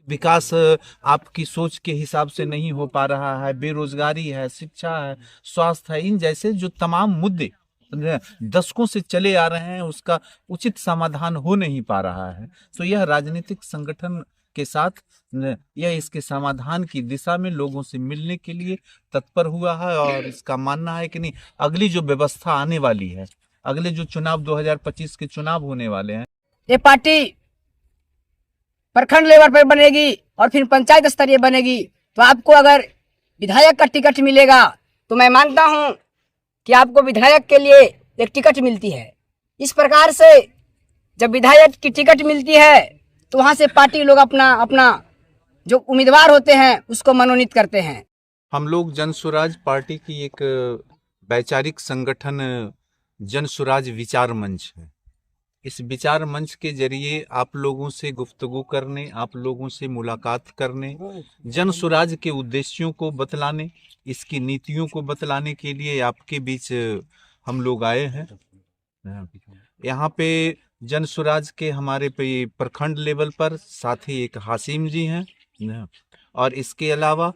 विकास आपकी सोच के हिसाब से नहीं हो पा रहा है, बेरोजगारी है, शिक्षा है, स्वास्थ्य है, इन जैसे जो तमाम मुद्दे दशकों से चले आ रहे हैं, उसका उचित समाधान हो नहीं पा रहा है। तो यह राजनीतिक संगठन के साथ यह इसके समाधान की दिशा में लोगों से मिलने के लिए तत्पर हुआ है, और इसका मानना है कि नहीं, अगली जो व्यवस्था आने वाली है, अगले जो चुनाव 2025 के चुनाव होने वाले हैं, ये पार्टी प्रखंड लेवल पर बनेगी और फिर पंचायत स्तरीय बनेगी। तो आपको अगर विधायक का टिकट मिलेगा तो मैं मानता हूं कि आपको विधायक के लिए एक टिकट मिलती है। इस प्रकार से जब विधायक की टिकट मिलती है तो वहां से पार्टी लोग अपना अपना जो उम्मीदवार होते हैं उसको मनोनीत करते हैं। हम लोग जन स्वराज पार्टी की एक वैचारिक संगठन जन स्वराज विचार मंच है। इस विचार मंच के जरिए आप लोगों से गुफ्तगू करने, आप लोगों से मुलाकात करने, जन स्वराज के उद्देश्यों को बतलाने, इसकी नीतियों को बतलाने के लिए आपके बीच हम लोग आए हैं। यहाँ पे जन स्वराज के हमारे पे प्रखंड लेवल पर साथी एक हासिम जी हैं, और इसके अलावा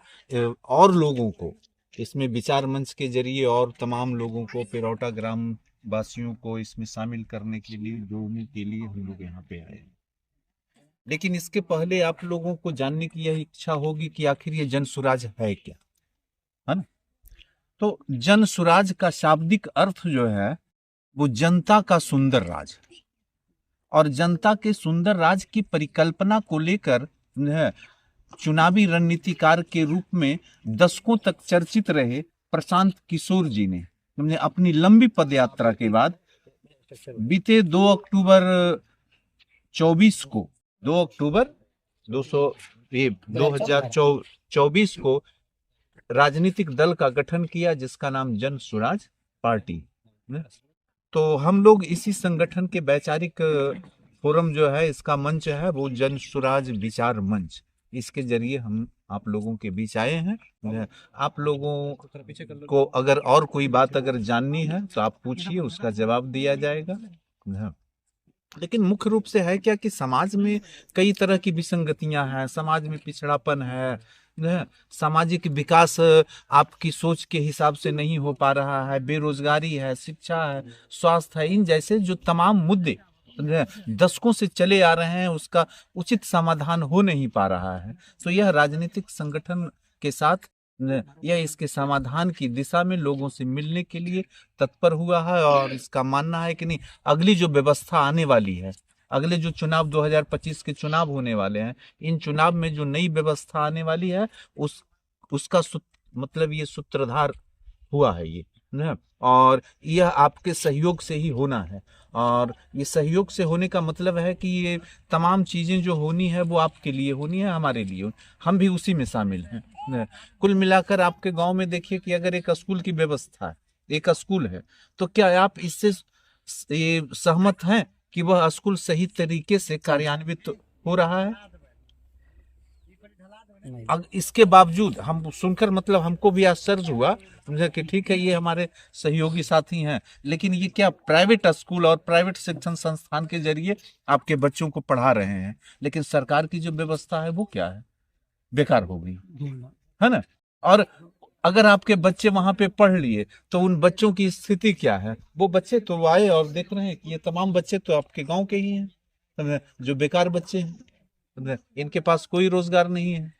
और लोगों को इसमें विचार मंच के जरिए और तमाम लोगों को, पिरौटा ग्राम वासियों को इसमें शामिल करने के लिए, जोड़ने के लिए हम लोग यहाँ पे आए। लेकिन इसके पहले आप लोगों को जानने की यह इच्छा होगी कि आखिर ये जन स्वराज है क्या, है ना? तो जन स्वराज का शाब्दिक अर्थ जो है वो जनता का सुंदर राज, और जनता के सुंदर राज की परिकल्पना को लेकर चुनावी रणनीतिकार के रूप में दशकों तक चर्चित रहे प्रशांत किशोर जी ने अपनी लंबी पदयात्रा के बाद बीते 2 अक्टूबर 24 को 2 अक्टूबर 2024 को राजनीतिक दल का गठन किया, जिसका नाम जन स्वराज पार्टी। तो हम लोग इसी संगठन के वैचारिक फोरम जो है, इसका मंच है वो जन स्वराज विचार मंच, इसके जरिए हम आप लोगों के बीच आए हैं। आप लोगों को अगर और कोई बात अगर जाननी है तो आप पूछिए, उसका जवाब दिया जाएगा। लेकिन मुख्य रूप से है क्या कि समाज में कई तरह की विसंगतियां हैं, समाज में पिछड़ापन है, सामाजिक विकास आपकी सोच के हिसाब से नहीं हो पा रहा है, बेरोजगारी है, शिक्षा है, स्वास्थ्य है, इन जैसे जो तमाम मुद्दे दशकों से चले आ रहे हैं, उसका उचित समाधान हो नहीं पा रहा है। तो यह राजनीतिक संगठन के साथ यह इसके समाधान की दिशा में लोगों से मिलने के लिए तत्पर हुआ है, और इसका मानना है कि नहीं, अगली जो व्यवस्था आने वाली है, अगले जो चुनाव 2025 के चुनाव होने वाले हैं, इन चुनाव में जो नई व्यवस्था आने वाली है उसका मतलब ये सूत्रधार हुआ है ये ना, और यह आपके सहयोग से ही होना है। और ये सहयोग से होने का मतलब है कि ये तमाम चीजें जो होनी है वो आपके लिए होनी है, हमारे लिए, हम भी उसी में शामिल हैं ना। कुल मिलाकर आपके गांव में देखिए कि अगर एक स्कूल की व्यवस्था है, एक स्कूल है, तो क्या आप इससे ये सहमत हैं कि वह स्कूल सही तरीके से कार्यान्वित हो रहा है? इसके बावजूद हम सुनकर मतलब हमको भी आश्चर्य हुआ कि ठीक है, ये हमारे सहयोगी साथी हैं, लेकिन ये क्या प्राइवेट स्कूल और प्राइवेट शिक्षण संस्थान के जरिए आपके बच्चों को पढ़ा रहे हैं, लेकिन सरकार की जो व्यवस्था है वो क्या है, बेकार हो गई, है ना। और अगर आपके बच्चे वहां पे पढ़ लिए तो उन बच्चों की स्थिति क्या है? वो बच्चे तो आए और देख रहे हैं कि ये तमाम बच्चे तो आपके गांव के ही हैं, जो बेकार बच्चे हैं, इनके पास कोई रोजगार नहीं है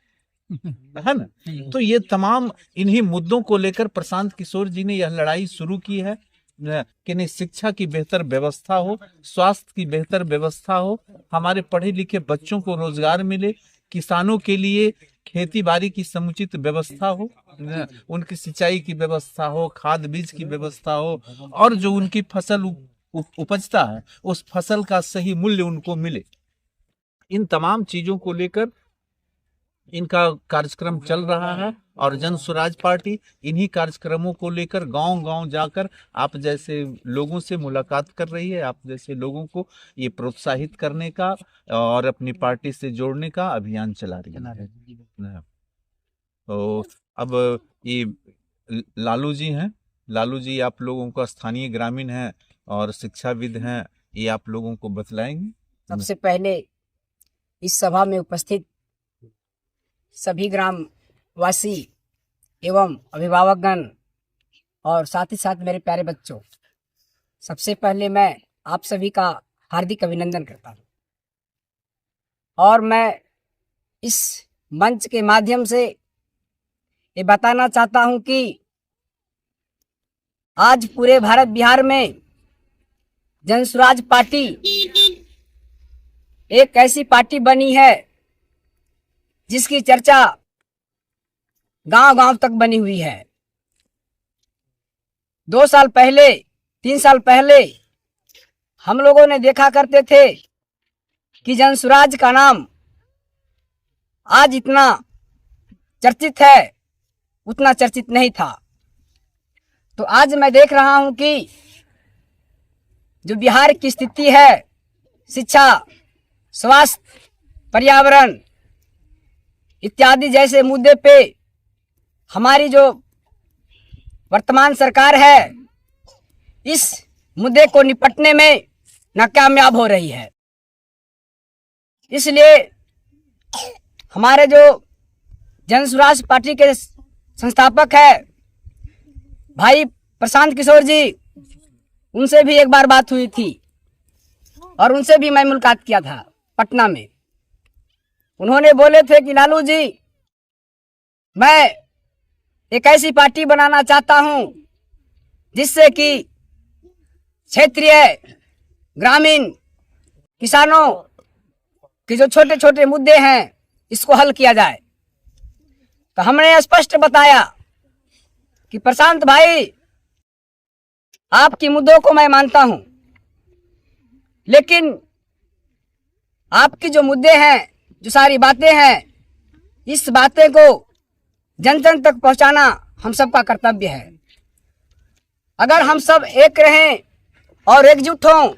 ना। तो ये तमाम इन्हीं मुद्दों को लेकर प्रशांत किशोर जी ने यह लड़ाई शुरू की है कि नहीं, शिक्षा की बेहतर व्यवस्था हो, स्वास्थ्य की बेहतर व्यवस्था हो, हमारे पढ़े लिखे बच्चों को रोजगार मिले, किसानों के लिए खेती बाड़ी की समुचित व्यवस्था हो, उनकी सिंचाई की व्यवस्था हो, खाद बीज की व्यवस्था हो, और जो उनकी फसल उपजता है उस फसल का सही मूल्य उनको मिले। इन तमाम चीजों को लेकर इनका कार्यक्रम चल रहा है, और जन स्वराज पार्टी इन्हीं कार्यक्रमों को लेकर गांव गांव जाकर आप जैसे लोगों से मुलाकात कर रही है, आप जैसे लोगों को ये प्रोत्साहित करने का और अपनी पार्टी से जोड़ने का अभियान चला रही है। तो अब ये लालू जी हैं, लालू जी आप लोगों का स्थानीय ग्रामीण हैं और शिक्षाविद हैं, ये आप लोगों को बतलाएंगे। सबसे पहले इस सभा में उपस्थित सभी ग्रामवासी एवं अभिभावकगण और साथ ही साथ मेरे प्यारे बच्चों, सबसे पहले मैं आप सभी का हार्दिक अभिनंदन करता हूँ और मैं इस मंच के माध्यम से ये बताना चाहता हूँ कि आज पूरे भारत बिहार में जन स्वराज पार्टी एक ऐसी पार्टी बनी है जिसकी चर्चा गांव-गांव तक बनी हुई है। 2 साल पहले 3 साल पहले हम लोगों ने देखा करते थे कि जन स्वराज का नाम आज इतना चर्चित है, उतना चर्चित नहीं था। तो आज मैं देख रहा हूं कि जो बिहार की स्थिति है, शिक्षा, स्वास्थ्य, पर्यावरण इत्यादि जैसे मुद्दे पे हमारी जो वर्तमान सरकार है, इस मुद्दे को निपटने में नाकामयाब हो रही है। इसलिए हमारे जो जन स्वराज पार्टी के संस्थापक है भाई प्रशांत किशोर जी, उनसे भी एक बार बात हुई थी और उनसे भी मैं मुलाकात किया था पटना में। उन्होंने बोले थे कि लालू जी, मैं एक ऐसी पार्टी बनाना चाहता हूं जिससे कि क्षेत्रीय ग्रामीण किसानों के जो छोटे छोटे मुद्दे हैं इसको हल किया जाए। तो हमने स्पष्ट बताया कि प्रशांत भाई, आपकी मुद्दों को मैं मानता हूं, लेकिन आपकी जो मुद्दे हैं, जो सारी बातें हैं, इस बातें को जन जन तक पहुंचाना हम सबका कर्तव्य है। अगर हम सब एक रहें और एकजुट हों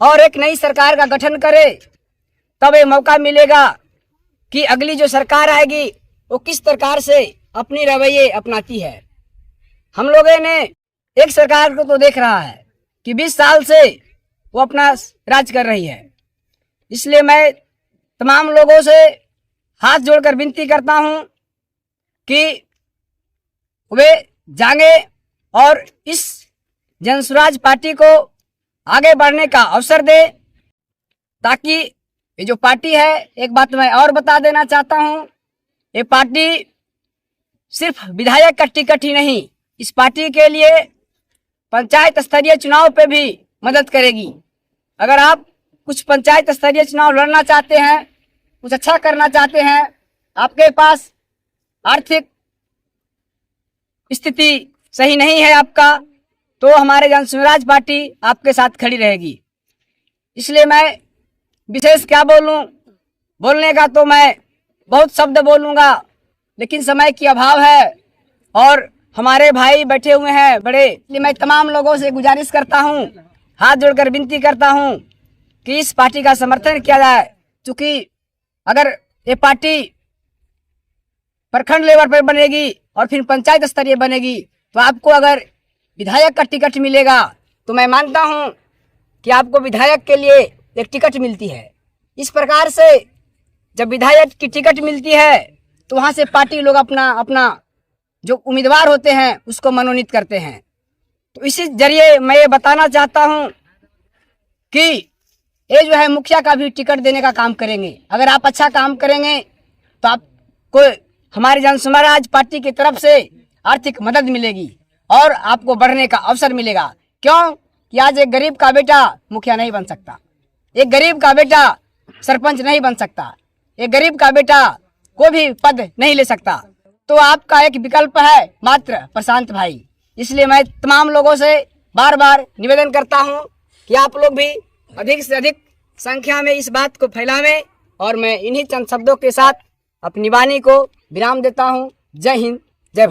और एक नई सरकार का गठन करें, तब ये मौका मिलेगा कि अगली जो सरकार आएगी वो किस प्रकार से अपनी रवैये अपनाती है। हम लोगों ने एक सरकार को तो देख रहा है कि 20 साल से वो अपना राज कर रही है। इसलिए मैं तमाम लोगों से हाथ जोड़कर विनती करता हूं कि वे जागे और इस जन स्वराज पार्टी को आगे बढ़ने का अवसर दे, ताकि ये जो पार्टी है, एक बात मैं और बता देना चाहता हूं, ये पार्टी सिर्फ विधायक का टिकट ही नहीं, इस पार्टी के लिए पंचायत स्तरीय चुनाव पे भी मदद करेगी। अगर आप कुछ पंचायत स्तरीय चुनाव लड़ना चाहते हैं, कुछ अच्छा करना चाहते हैं, आपके पास आर्थिक स्थिति सही नहीं है आपका, तो हमारे जन स्वराज पार्टी आपके साथ खड़ी रहेगी। इसलिए मैं विशेष क्या बोलूं, बोलने का तो मैं बहुत शब्द बोलूंगा, लेकिन समय की अभाव है और हमारे भाई बैठे हुए हैं बड़े। इसलिए मैं तमाम लोगों से गुजारिश करता हूं, हाथ जोड़कर विनती करता हूं कि इस पार्टी का समर्थन किया जाए। क्योंकि अगर ये पार्टी प्रखंड लेवल पर बनेगी और फिर पंचायत स्तरीय बनेगी, तो आपको अगर विधायक का टिकट मिलेगा तो मैं मानता हूं कि आपको विधायक के लिए एक टिकट मिलती है। इस प्रकार से जब विधायक की टिकट मिलती है तो वहां से पार्टी लोग अपना जो उम्मीदवार होते हैं उसको मनोनीत करते हैं। तो इसी जरिए मैं ये बताना चाहता हूं कि ये जो है मुखिया का भी टिकट देने का काम करेंगे। अगर आप अच्छा काम करेंगे तो आपको हमारे जन स्वराज पार्टी की तरफ से आर्थिक मदद मिलेगी और आपको बढ़ने का अवसर मिलेगा। क्यों कि आज एक गरीब का बेटा मुखिया नहीं बन सकता, एक गरीब का बेटा सरपंच नहीं बन सकता, एक गरीब का बेटा कोई भी पद नहीं ले सकता। तो आपका एक विकल्प है मात्र प्रशांत भाई। इसलिए मैं तमाम लोगों से बार बार निवेदन करता हूं कि आप लोग भी अधिक से अधिक संख्या में इस बात को फैलावें और मैं इन्हीं चंद शब्दों के साथ अपनी वाणी को विराम देता हूं। जय हिंद, जय भारत।